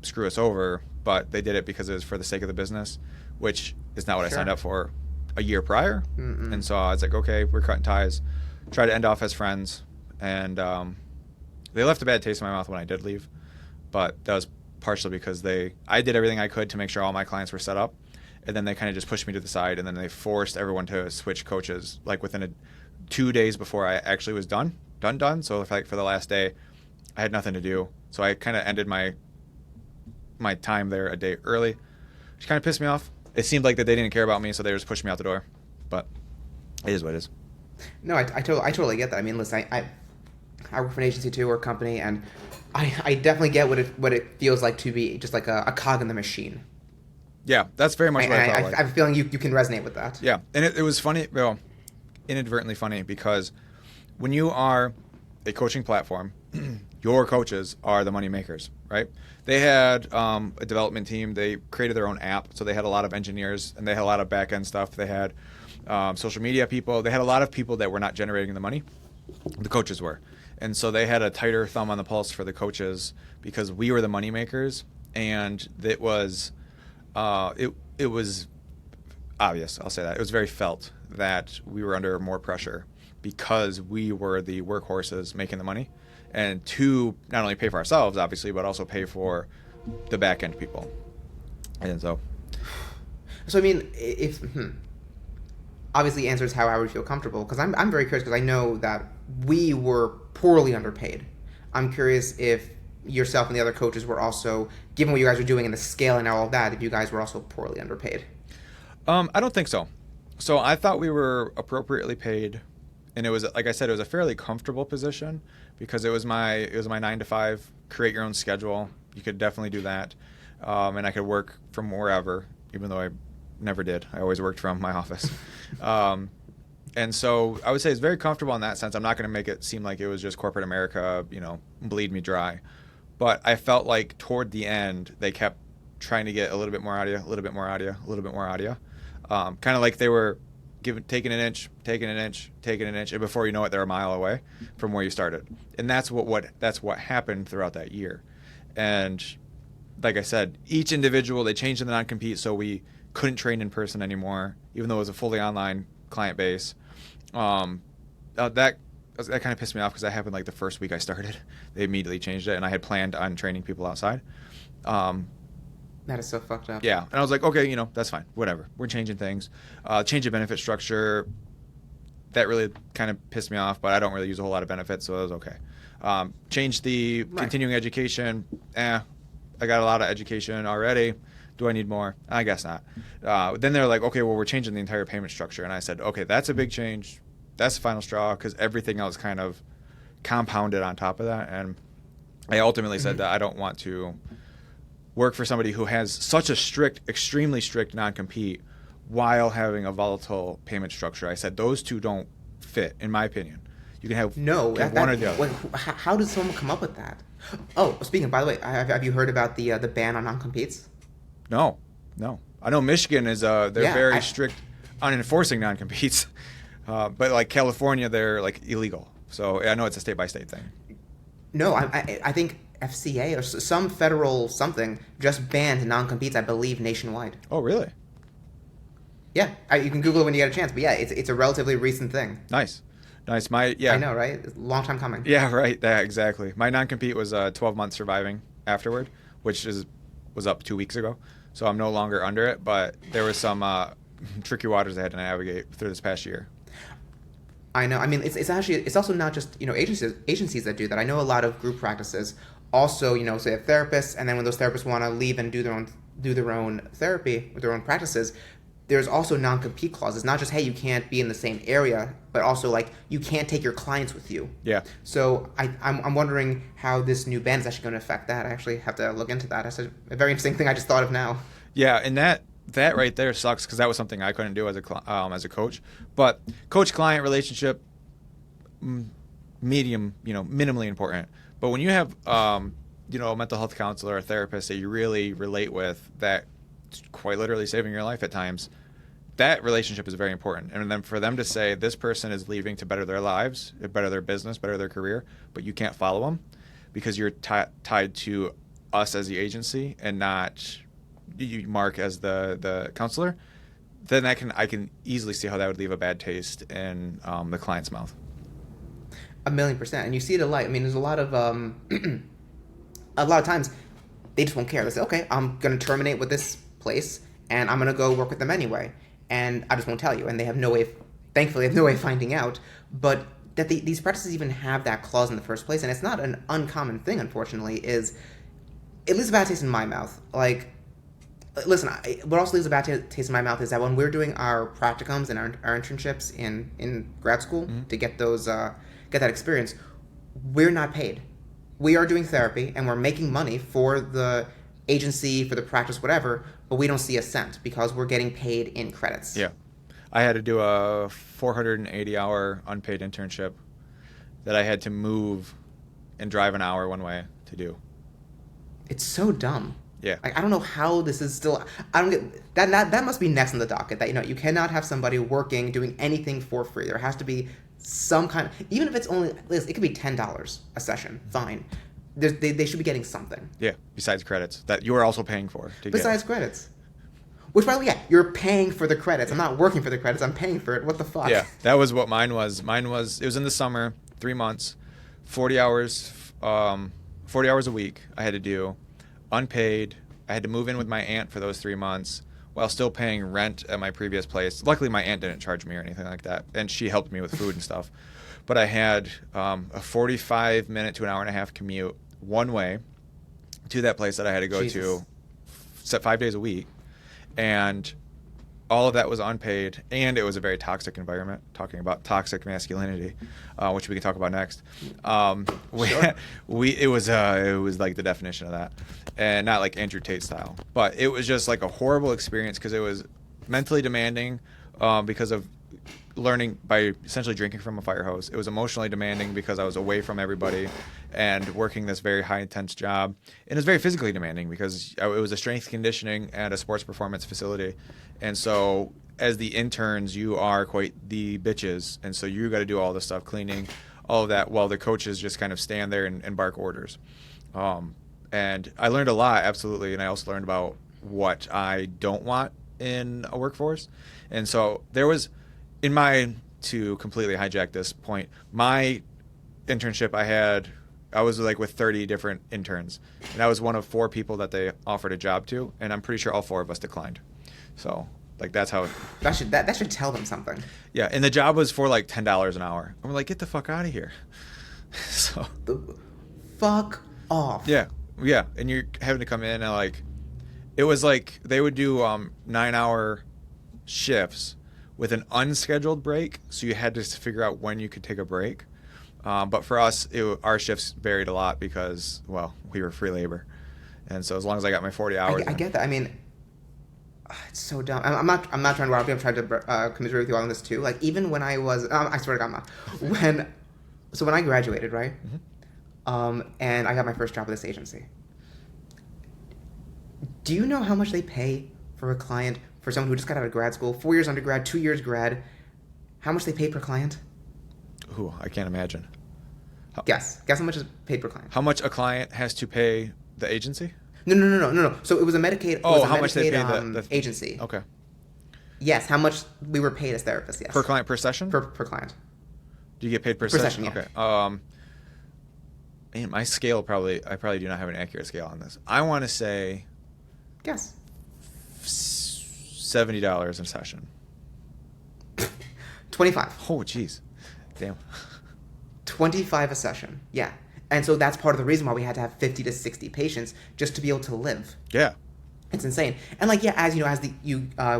screw us over, but they did it because it was for the sake of the business, which is not what I signed up for a year prior. And so I was like, okay, we're cutting ties, try to end off as friends. And they left a bad taste in my mouth when I did leave, but that was partially because I did everything I could to make sure all my clients were set up, and then they kind of just pushed me to the side, and then they forced everyone to switch coaches like within 2 days before I actually was done. So for the last day, I had nothing to do, so I kind of ended my time there a day early, which kind of pissed me off. It seemed like that they didn't care about me, so they just pushed me out the door. But it is what it is. No, I totally get that. I mean, listen, I work for an agency too, or a company, and I definitely get what it feels like to be just like a cog in the machine. Yeah, that's very much what I felt like. I have a feeling you can resonate with that. Yeah, and it was funny, well, inadvertently funny, because when you are a coaching platform, your coaches are the money makers, right? They had a development team. They created their own app, so they had a lot of engineers, and they had a lot of back-end stuff. They had social media people. They had a lot of people that were not generating the money. The coaches were. And so they had a tighter thumb on the pulse for the coaches because we were the money makers, and it was obvious, I'll say that. It was very felt that we were under more pressure because we were the workhorses making the money, and to not only pay for ourselves, obviously, but also pay for the back end people. And so I mean, if obviously the answer is how I would feel comfortable, because I'm very curious, because I know that we were poorly underpaid. I'm curious if yourself and the other coaches were also, given what you guys were doing and the scale and all of that, if you guys were also poorly underpaid. I don't think so. So I thought we were appropriately paid, and it was, like I said, it was a fairly comfortable position because it was my 9 to 5, create your own schedule. You could definitely do that, and I could work from wherever, even though I never did. I always worked from my office. And so I would say it's very comfortable in that sense. I'm not going to make it seem like it was just corporate America, bleed me dry. But I felt like toward the end, they kept trying to get a little bit more out of you, a little bit more out of you, a little bit more out of you. Kind of like they were taking an inch, and before you know it, they're a mile away from where you started. And that's what happened throughout that year. And like I said, each individual, they changed the non-compete, so we couldn't train in person anymore, even though it was a fully online client base. That kind of pissed me off because that happened like the first week I started. They immediately changed it, and I had planned on training people outside. That is so fucked up. Yeah, and I was like, okay, that's fine, whatever. We're changing things. Change of benefit structure, that really kind of pissed me off, but I don't really use a whole lot of benefits, so it was okay. Change the continuing education. I got a lot of education already. Do I need more? I guess not. Then they're like, okay, well, we're changing the entire payment structure. And I said, okay, that's a big change. That's the final straw, because everything else kind of compounded on top of that. And I ultimately said that I don't want to work for somebody who has such a strict, extremely strict non-compete while having a volatile payment structure. I said those two don't fit, in my opinion. You can have one or the other. How does someone come up with that? Oh, speaking of, by the way, have you heard about the ban on non-competes? No. I know Michigan is they're very strict on enforcing non-competes, but like California, they're like illegal. So I know it's a state-by-state thing. No, I think FCA or some federal something just banned non-competes, I believe, nationwide. Oh, really? Yeah, you can Google it when you get a chance. But yeah, it's a relatively recent thing. Nice. I know, right? It's a long time coming. Yeah, right. Yeah, exactly. My non-compete was 12 months surviving afterward, which was up 2 weeks ago. So I'm no longer under it, but there was some tricky waters I had to navigate through this past year. I know. I mean, it's also not just agencies that do that. I know a lot of group practices also say have therapists, and then when those therapists want to leave and do their own therapy with their own practices, there's also non-compete clauses. Not just, hey, you can't be in the same area, but also like you can't take your clients with you. Yeah. So I'm wondering how this new ban is actually going to affect that. I actually have to look into that. That's a very interesting thing I just thought of now. Yeah, and that right there sucks because that was something I couldn't do as a coach. But coach-client relationship, minimally important. But when you have a mental health counselor or a therapist that you really relate with, that quite literally saving your life at times, that relationship is very important. And then for them to say this person is leaving to better their lives, better their business, better their career, but you can't follow them because you're tied to us as the agency and not you, Mark, as the counselor, then I can easily see how that would leave a bad taste in the client's mouth. 1,000,000%. And you see it a lot. I mean, there's a lot of times they just won't care. They say, okay, I'm going to terminate with this place, and I'm going to go work with them anyway. And I just won't tell you. And they have no way, thankfully, they have no way of finding out. But that these practices even have that clause in the first place, and it's not an uncommon thing, unfortunately, it leaves a bad taste in my mouth. Like, listen, what also leaves a bad taste in my mouth is that when we're doing our practicums and our internships in grad school to get get that experience, we're not paid. We are doing therapy, and we're making money for the agency, for the practice, whatever, but we don't see a cent because we're getting paid in credits. Yeah. I had to do a 480-hour unpaid internship that I had to move and drive an hour one way to do. It's so dumb. Yeah. I don't know how this is still. I don't get that. That must be next on the docket. That you cannot have somebody working doing anything for free. There has to be some kind of, even if it's only, it could be $10 a session. Fine. They should be getting something. Yeah. Besides credits that you are also paying for. Besides credits. Which, by the way, yeah, you're paying for the credits. I'm not working for the credits. I'm paying for it. What the fuck? Yeah, that was what mine was. It was in the summer, 3 months, 40 hours a week I had to do, unpaid. I had to move in with my aunt for those 3 months while still paying rent at my previous place. Luckily, my aunt didn't charge me or anything like that, and she helped me with food and stuff. But I had a 45-minute to an hour and a half commute one way to that place that I had to go to 5 days a week. And all of that was unpaid, and it was a very toxic environment, talking about toxic masculinity, which we can talk about next. Sure. It was like the definition of that, and not like Andrew Tate style, but it was just like a horrible experience because it was mentally demanding because of learning by essentially drinking from a fire hose. It was emotionally demanding because I was away from everybody and working this very high intense job. And it was very physically demanding because it was a strength conditioning and a sports performance facility. And so as the interns, you are quite the bitches. And so you got to do all the stuff, cleaning, all of that, while the coaches just kind of stand there and bark orders. And I learned a lot, absolutely. And I also learned about what I don't want in a workforce. And so there was, to completely hijack this point, my internship I was like with 30 different interns, and I was one of 4 people that they offered a job to, and I'm pretty sure all 4 of us declined. So like that's how that should tell them something. Yeah, and the job was for like $10 an hour. I'm like, get the fuck out of here. So fuck off. Yeah, and you're having to come in and like, it was like they would do 9-hour shifts with an unscheduled break, so you had to figure out when you could take a break. But for us, our shifts varied a lot because, well, we were free labor, and so as long as I got my 40 hours, I get that. I mean, it's so dumb. I'm not trying to rob you. I'm trying to commiserate with you on this too. Like even when I was, I swear to God, I'm not. When I graduated, right, and I got my first job with this agency. Do you know how much they pay for a client? For someone who just got out of grad school, 4 years undergrad, 2 years grad, how much they pay per client? Ooh, I can't imagine. Guess how much is paid per client? How much a client has to pay the agency? No. So it was a Medicaid. Much they pay the agency? Okay. Yes, how much we were paid as therapists? Yes. Per client, per session? Per client. Do you get paid per session? Yeah. Okay. Man, my scale I probably do not have an accurate scale on this. I want to say. Guess. $70 a session. 25. Oh, jeez. Damn. 25 a session. Yeah. And so that's part of the reason why we had to have 50 to 60 patients just to be able to live. Yeah. It's insane. And like, yeah, as you know,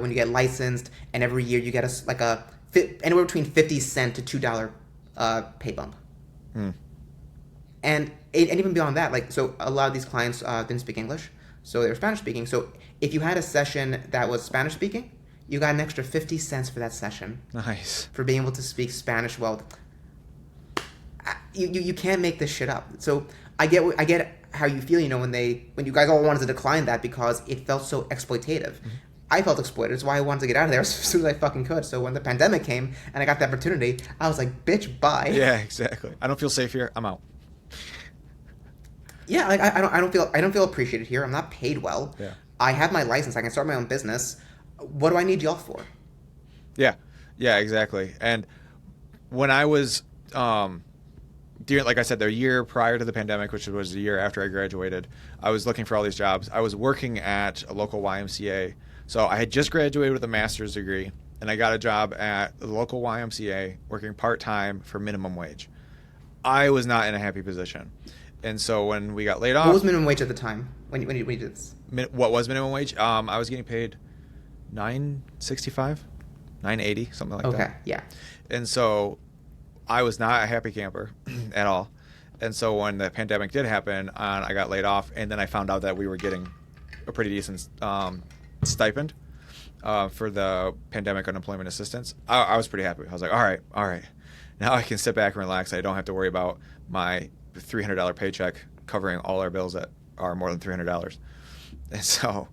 when you get licensed and every year you get anywhere between 50 cent to $2 pay bump. And even beyond that, like, so a lot of these clients didn't speak English, so they were Spanish speaking. So if you had a session that was Spanish speaking, you got an extra 50 cents for that session. Nice. For being able to speak Spanish well. You can't make this shit up. So I get how you feel, when you guys all wanted to decline that because it felt so exploitative. Mm-hmm. I felt exploited. That's why I wanted to get out of there as soon as I fucking could. So when the pandemic came and I got the opportunity, I was like, bitch, bye. Yeah, exactly. I don't feel safe here. I'm out. Yeah, like I don't feel appreciated here. I'm not paid well. Yeah. I have my license. I can start my own business. What do I need y'all for? Yeah, exactly. And when I was, like I said, the year prior to the pandemic, which was the year after I graduated, I was looking for all these jobs. I was working at a local YMCA. So I had just graduated with a master's degree, and I got a job at the local YMCA working part-time for minimum wage. I was not in a happy position. And so when we got laid off... What was minimum wage at the time when you did this? What was minimum wage? I was getting paid $9.65, $9.80, something like that. Okay, yeah. And so I was not a happy camper at all. And so when the pandemic did happen, I got laid off, and then I found out that we were getting a pretty decent stipend for the pandemic unemployment assistance. I was pretty happy. I was like, all right. Now I can sit back and relax. I don't have to worry about my $300 paycheck covering all our bills that are more than $300. And so,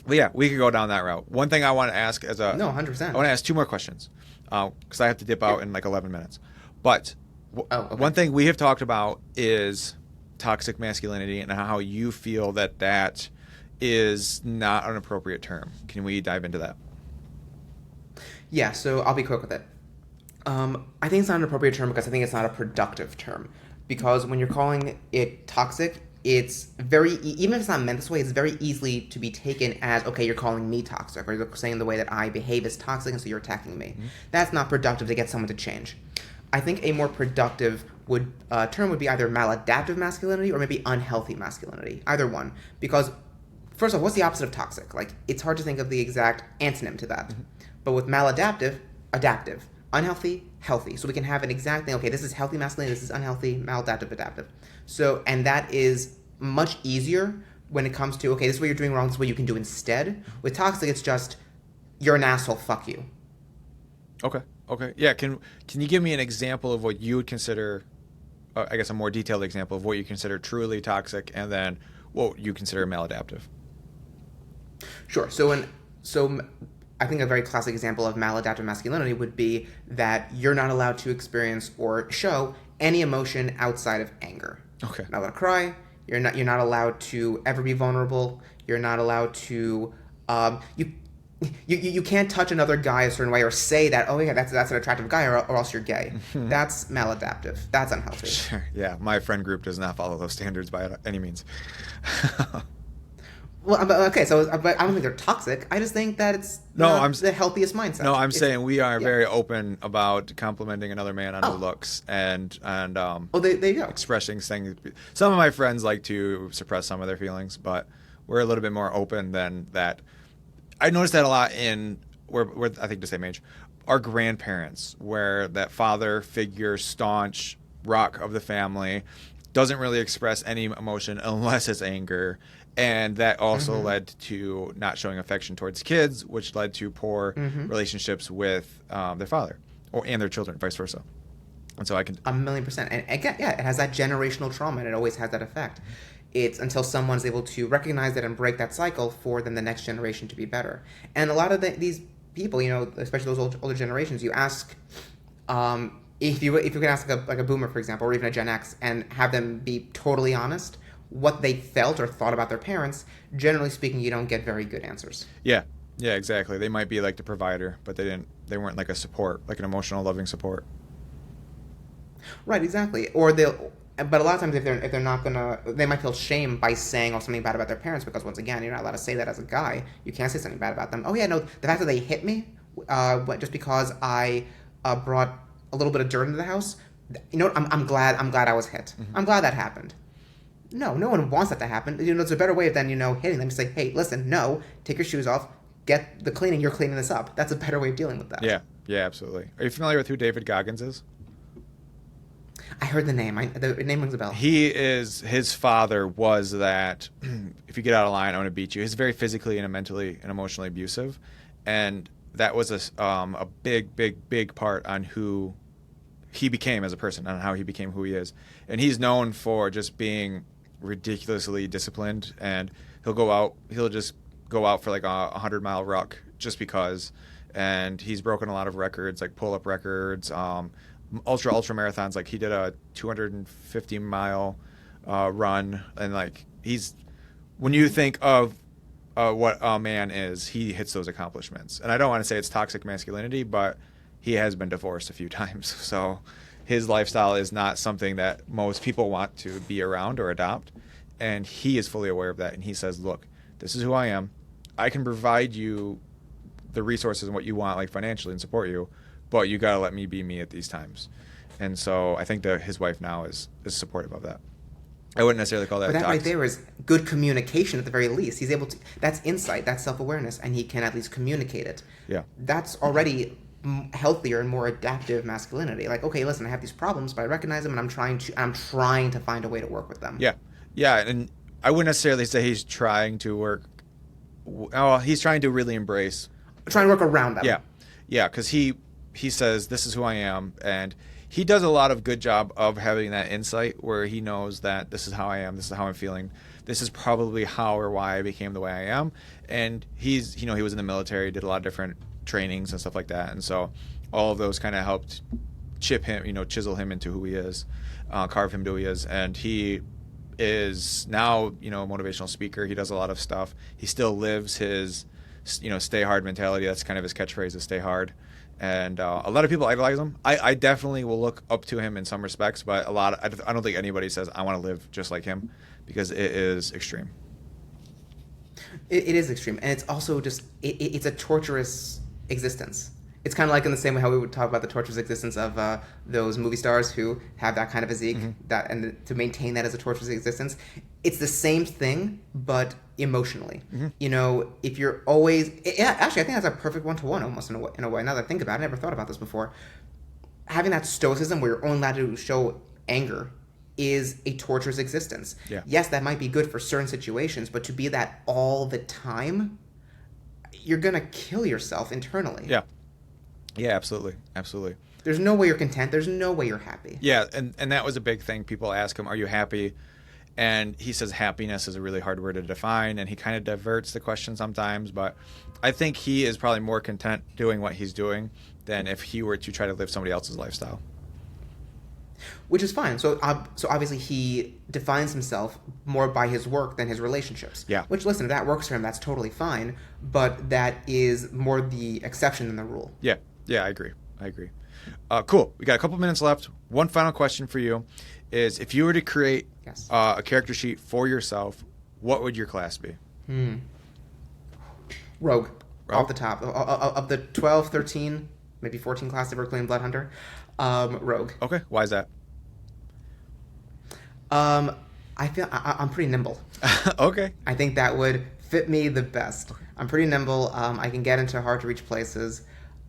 but yeah, we could go down that route. One thing I want to ask No, 100%. I want to ask 2 more questions because I have to dip out in like 11 minutes. But okay. One thing we have talked about is toxic masculinity and how you feel that is not an appropriate term. Can we dive into that? Yeah, so I'll be quick with it. I think it's not an appropriate term because I think it's not a productive term. Because when you're calling it toxic, it's even if it's not meant this way, it's very easily to be taken as, okay, you're calling me toxic, or you're saying the way that I behave is toxic, and so you're attacking me. Mm-hmm. That's not productive to get someone to change. I think a more productive term would be either maladaptive masculinity or maybe unhealthy masculinity. Either one. Because, first off, what's the opposite of toxic? Like, it's hard to think of the exact antonym to that. Mm-hmm. But with maladaptive, adaptive. Unhealthy, healthy. So we can have an exact thing. Okay, this is healthy masculinity, this is unhealthy, maladaptive, adaptive. So, and that is much easier when it comes to, okay, this is what you're doing wrong, this is what you can do instead. With toxic, it's just, you're an asshole, fuck you. Okay. Okay. Yeah. Can you give me an example of what you would consider, I guess, a more detailed example of what you consider truly toxic, and then what you consider maladaptive? Sure. So I think a very classic example of maladaptive masculinity would be that you're not allowed to experience or show any emotion outside of anger. Okay. You're not allowed to cry. You're not allowed to ever be vulnerable. You're not allowed to you can't touch another guy a certain way or say that, oh yeah, that's an attractive guy, or else you're gay. That's maladaptive. That's unhealthy. Sure. Yeah. My friend group does not follow those standards by any means. Well, okay, but I don't think they're toxic. I just think that it's the healthiest mindset. No, I'm saying we are very open about complimenting another man on his looks and there you go. expressing things. Some of my friends like to suppress some of their feelings, but we're a little bit more open than that. I noticed that a lot in we're I think the same age, our grandparents, where that father figure, staunch rock of the family, doesn't really express any emotion unless it's anger. And that also led to not showing affection towards kids, which led to poor relationships with their father and their children, vice versa. And so I can 1,000,000%. And again, yeah, it has that generational trauma, and it always has that effect. It's until someone's able to recognize that and break that cycle for then the next generation to be better. And a lot of these people, especially those older generations, you ask, if you can ask like a boomer, for example, or even a Gen X, and have them be totally honest, what they felt or thought about their parents, generally speaking, you don't get very good answers. Yeah, exactly. They might be like the provider, but they weren't like a support, like an emotional, loving support. Right, exactly. But a lot of times, if they're not gonna, they might feel shame by saying something bad about their parents, because once again, you're not allowed to say that as a guy. You can't say something bad about them. Oh yeah, no, the fact that they hit me, just because I brought a little bit of dirt into the house. I'm glad I was hit. I'm glad that happened. No one wants that to happen. It's a better way than hitting them. Just say, hey, listen, no, take your shoes off, get the cleaning. You're cleaning this up. That's a better way of dealing with that. Yeah, absolutely. Are you familiar with who David Goggins is? I heard the name. The name rings a bell. His father was that, if you get out of line, I'm going to beat you. He's very physically and mentally and emotionally abusive. And that was a big part on who he became as a person, on how he became who he is. And he's known for just being ridiculously disciplined, and he'll just go out for like a 100-mile ruck just because. And he's broken a lot of records, like pull-up records, ultra marathons. Like he did a 250-mile run, and like when you think of what a man is, he hits those accomplishments. And I don't want to say it's toxic masculinity, but he has been divorced a few times, so his lifestyle is not something that most people want to be around or adopt. And he is fully aware of that, and he says, look, this is who I am. I can provide you the resources and what you want, like financially, and support you, but you got to let me be me at these times. And so I think that his wife now is supportive of that. I wouldn't necessarily call that But that toxic. right there is good communication at the very least. He's able to, that's insight, that's self-awareness, and he can at least communicate it. Yeah. That's already healthier and more adaptive masculinity. Like, okay, listen, I have these problems, but I recognize them, and I'm trying to find a way to work with them. Yeah, and I wouldn't necessarily say he's trying to work. Oh, he's trying to really embrace. Trying to work around them. Yeah, because he says, this is who I am, and he does a lot of good job of having that insight where he knows that this is how I am, this is how I'm feeling, this is probably how or why I became the way I am. And he was in the military, did a lot of different trainings and stuff like that, and so all of those kind of helped chisel him into who he is, carve him to who he is. And he is now a motivational speaker. He does a lot of stuff. He still lives his stay hard mentality. That's kind of his catchphrase, is stay hard. And a lot of people idolize him. I definitely will look up to him in some respects, but I don't think anybody says I want to live just like him, because it is extreme. It is extreme, and it's also just it's a torturous existence. It's kind of like in the same way how we would talk about the torturous existence of those movie stars who have that kind of physique, and to maintain that as a torturous existence. It's the same thing, but emotionally. If you're always... actually, I think that's a perfect one-to-one almost in a way. Now that I think about it, I never thought about this before. Having that stoicism where you're only allowed to show anger is a torturous existence. Yeah. Yes, that might be good for certain situations, but to be that all the time, you're going to kill yourself internally. Yeah. Yeah, absolutely. Absolutely. There's no way you're content. There's no way you're happy. Yeah, and that was a big thing. People ask him, "Are you happy?" And he says happiness is a really hard word to define, and he kind of diverts the question sometimes, but I think he is probably more content doing what he's doing than if he were to try to live somebody else's lifestyle. Which is fine. So obviously he defines himself more by his work than his relationships. Yeah. Which, listen, if that works for him, that's totally fine, but that is more the exception than the rule. Yeah, I agree. Cool. We got a couple minutes left. One final question for you is, if you were to create Yes. a character sheet for yourself, what would your class be? Rogue. Off the top. Of the 12, 13, maybe 14 class of Reclaimed Bloodhunter, Rogue. Okay, why is that? I feel I'm pretty nimble. Okay. I think that would fit me the best. I'm pretty nimble. I can get into hard to reach places.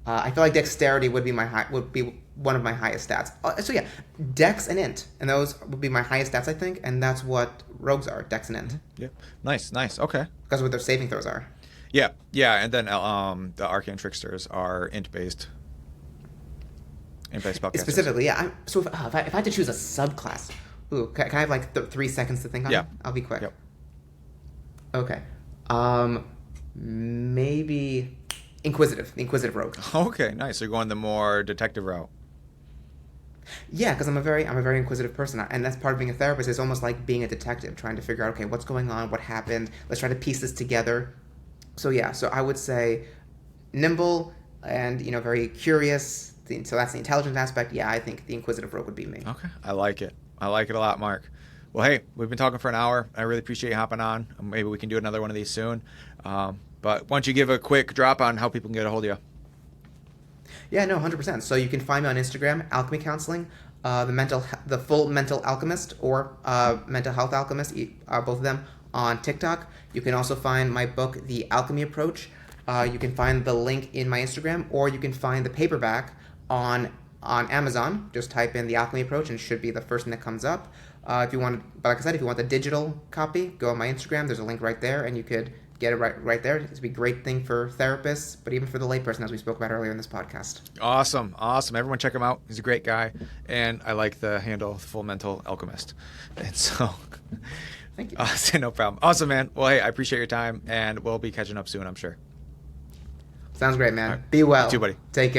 I feel like dexterity would be one of my highest stats. So yeah, dex and int, and those would be my highest stats, I think, and that's what rogues are, dex and int. Yeah. Nice. Okay. Because what their saving throws are. Yeah, and then the Arcane Tricksters are int-based. Int-based spellcasters. Specifically, yeah. So if I had to choose a subclass, can I have like 3 seconds to think on it? I'll be quick. Yep. Okay. Maybe the Inquisitive Rogue. Okay, nice. So you're going the more detective route. Yeah, because I'm a very inquisitive person, and that's part of being a therapist. Is almost like being a detective, trying to figure out, okay, what's going on, what happened. Let's try to piece this together. So yeah, so I would say nimble and very curious. So that's the intelligence aspect. Yeah, I think the Inquisitive Rogue would be me. Okay, I like it. I like it a lot, Mark. Well, hey, we've been talking for an hour. I really appreciate you hopping on. Maybe we can do another one of these soon. But why don't you give a quick drop on how people can get a hold of you? Yeah, no, 100%. So you can find me on Instagram, Alchemy Counseling, the full mental alchemist, or mental health alchemist, both of them on TikTok. You can also find my book, The Alchemy Approach. You can find the link in my Instagram, or you can find the paperback on Amazon. Just type in The Alchemy Approach, and it should be the first thing that comes up. But like I said, if you want the digital copy, go on my Instagram. There's a link right there, and you could get it right there. It's be a great thing for therapists, but even for the layperson, as we spoke about earlier in this podcast. Awesome. Everyone check him out. He's a great guy, and I like the handle, Full Mental Alchemist. And so, thank you. No problem. Awesome, man. Well, hey, I appreciate your time, and we'll be catching up soon, I'm sure. Sounds great, man. Right. Be well. You too, buddy. Take care.